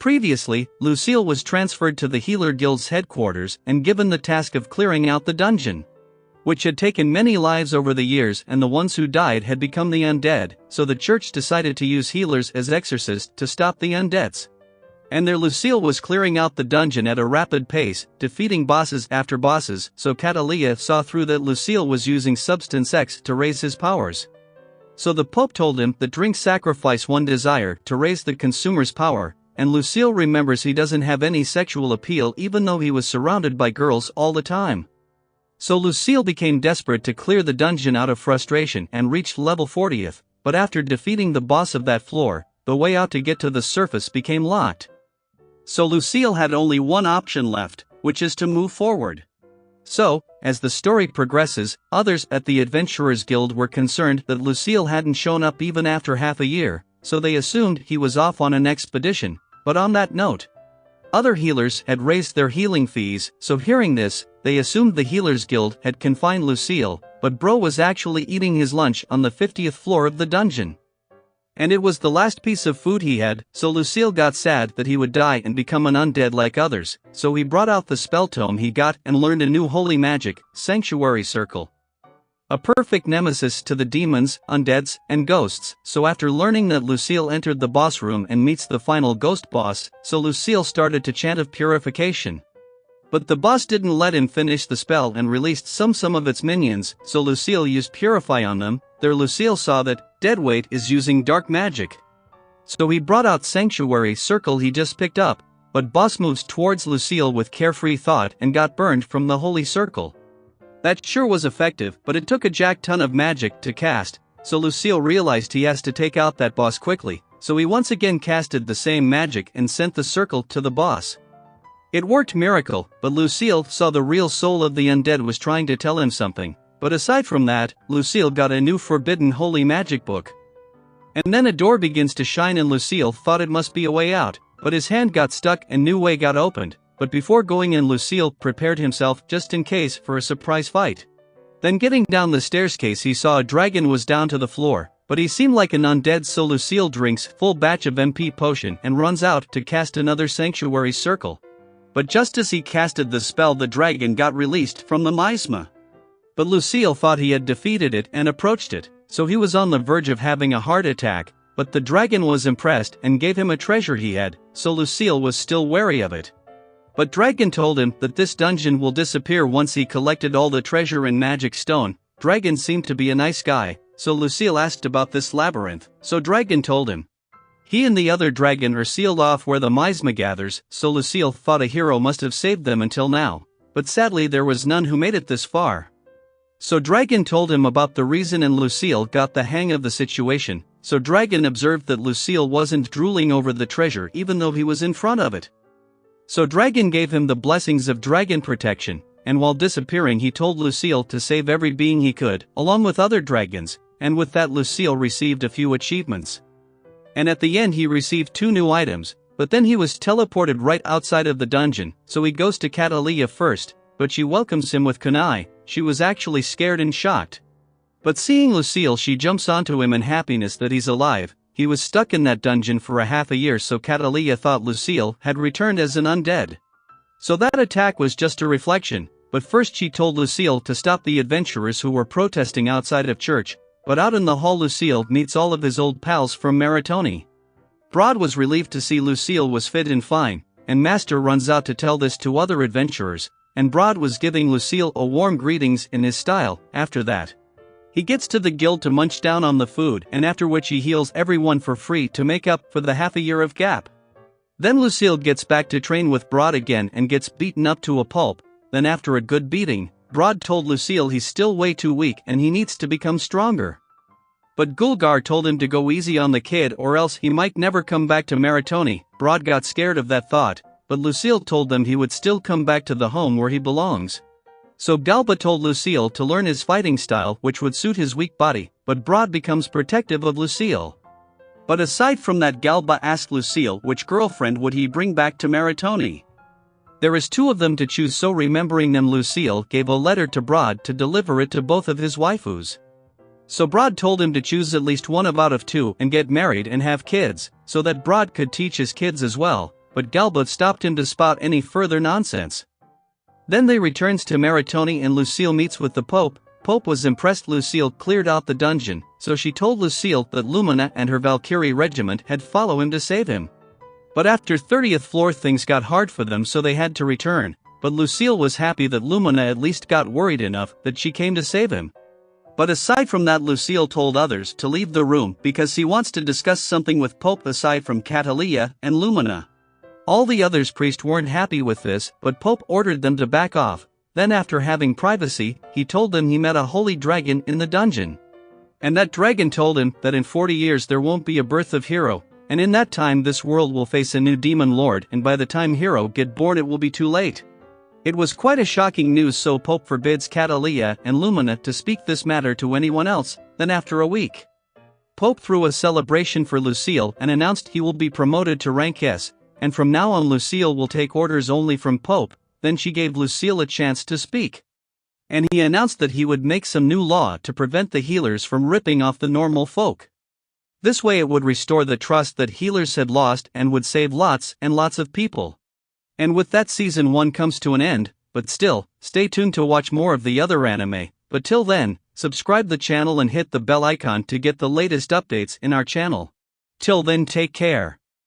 Previously, Lucile was transferred to the Healer Guild's headquarters and given the task of clearing out the dungeon, which had taken many lives over the years, and the ones who died had become the undead, so the church decided to use healers as exorcists to stop the undeads. And there Lucile was clearing out the dungeon at a rapid pace, defeating bosses after bosses, so Catalia saw through that Lucile was using Substance X to raise his powers. So the Pope told him that drinks sacrifice one desire to raise the consumer's power, and Lucile remembers he doesn't have any sexual appeal even though he was surrounded by girls all the time. So Lucile became desperate to clear the dungeon out of frustration and reached level 40th, but after defeating the boss of that floor, the way out to get to the surface became locked. So Lucile had only one option left, which is to move forward. So, as the story progresses, others at the Adventurers Guild were concerned that Lucile hadn't shown up even after half a year, so they assumed he was off on an expedition. But on that note, other healers had raised their healing fees, so hearing this, they assumed the Healers Guild had confined Lucile, but bro was actually eating his lunch on the 50th floor of the dungeon. And it was the last piece of food he had, so Lucile got sad that he would die and become an undead like others, so he brought out the spell tome he got and learned a new holy magic, Sanctuary Circle. A perfect nemesis to the demons, undeads, and ghosts, so after learning that Lucile entered the boss room and meets the final ghost boss, so Lucile started to chant of purification. But the boss didn't let him finish the spell and released some of its minions, so Lucile used Purify on them. There Lucile saw that Deadweight is using dark magic. So he brought out Sanctuary Circle he just picked up, but boss moves towards Lucile with Carefree Thought and got burned from the Holy Circle. That sure was effective, but it took a jack ton of magic to cast, so Lucile realized he has to take out that boss quickly, so he once again casted the same magic and sent the circle to the boss. It worked miracle, but Lucile saw the real soul of the undead was trying to tell him something, but aside from that, Lucile got a new forbidden holy magic book. And then a door begins to shine and Lucile thought it must be a way out, but his hand got stuck and new way got opened. But before going in, Lucile prepared himself just in case for a surprise fight. Then getting down the staircase he saw a dragon was down to the floor, but he seemed like an undead, so Lucile drinks full batch of MP potion and runs out to cast another Sanctuary Circle. But just as he casted the spell, the dragon got released from the miasma. But Lucile thought he had defeated it and approached it, so he was on the verge of having a heart attack, but the dragon was impressed and gave him a treasure he had, so Lucile was still wary of it. But Dragon told him that this dungeon will disappear once he collected all the treasure in Magic Stone. Dragon seemed to be a nice guy, so Lucile asked about this labyrinth, so Dragon told him. He and the other dragon are sealed off where the miasma gathers, so Lucile thought a hero must have saved them until now, but sadly there was none who made it this far. So Dragon told him about the reason and Lucile got the hang of the situation, so Dragon observed that Lucile wasn't drooling over the treasure even though he was in front of it. So Dragon gave him the blessings of dragon protection, and while disappearing he told Lucile to save every being he could, along with other dragons, and with that Lucile received a few achievements. And at the end he received 2 new items, but then he was teleported right outside of the dungeon, so he goes to Catalia first, but she welcomes him with kunai. She was actually scared and shocked. But seeing Lucile, she jumps onto him in happiness that he's alive. He was stuck in that dungeon for a half a year, so Catalia thought Lucile had returned as an undead. So that attack was just a reflection, but first she told Lucile to stop the adventurers who were protesting outside of church, but out in the hall Lucile meets all of his old pals from Maritoni. Broad was relieved to see Lucile was fit and fine, and Master runs out to tell this to other adventurers, and Broad was giving Lucile a warm greetings in his style. After that, he gets to the guild to munch down on the food, and after which he heals everyone for free to make up for the half a year of gap. Then Lucile gets back to train with Broad again and gets beaten up to a pulp. Then after a good beating, Broad told Lucile he's still way too weak and he needs to become stronger. But Gulgar told him to go easy on the kid or else he might never come back to Maritoni. Broad got scared of that thought, but Lucile told them he would still come back to the home where he belongs. So Galba told Lucile to learn his fighting style which would suit his weak body, but Broad becomes protective of Lucile. But aside from that, Galba asked Lucile which girlfriend would he bring back to Maritoni. There is 2 of them to choose, so remembering them Lucile gave a letter to Broad to deliver it to both of his waifus. So Broad told him to choose at least one out of 2 and get married and have kids, so that Broad could teach his kids as well. but Galba stopped him to spot any further nonsense. Then they returns to Maritoni and Lucile meets with the Pope. Pope was impressed Lucile cleared out the dungeon, so she told Lucile that Lumina and her Valkyrie regiment had followed him to save him. But after 30th floor things got hard for them, so they had to return, but Lucile was happy that Lumina at least got worried enough that she came to save him. But aside from that, Lucile told others to leave the room because he wants to discuss something with Pope aside from Catalia and Lumina. All the others priests weren't happy with this, but Pope ordered them to back off. Then after having privacy, he told them he met a holy dragon in the dungeon. And that dragon told him that in 40 years there won't be a birth of hero, and in that time this world will face a new demon lord, and by the time hero get born it will be too late. It was quite a shocking news, so Pope forbids Catalia and Lumina to speak this matter to anyone else. Then after a week, Pope threw a celebration for Lucile and announced he will be promoted to rank S, and from now on Lucile will take orders only from Pope. Then she gave Lucile a chance to speak. And he announced that he would make some new law to prevent the healers from ripping off the normal folk. This way it would restore the trust that healers had lost and would save lots and lots of people. And with that, season 1 comes to an end, but still, stay tuned to watch more of the other anime. But till then, subscribe the channel and hit the bell icon to get the latest updates in our channel. Till then, take care.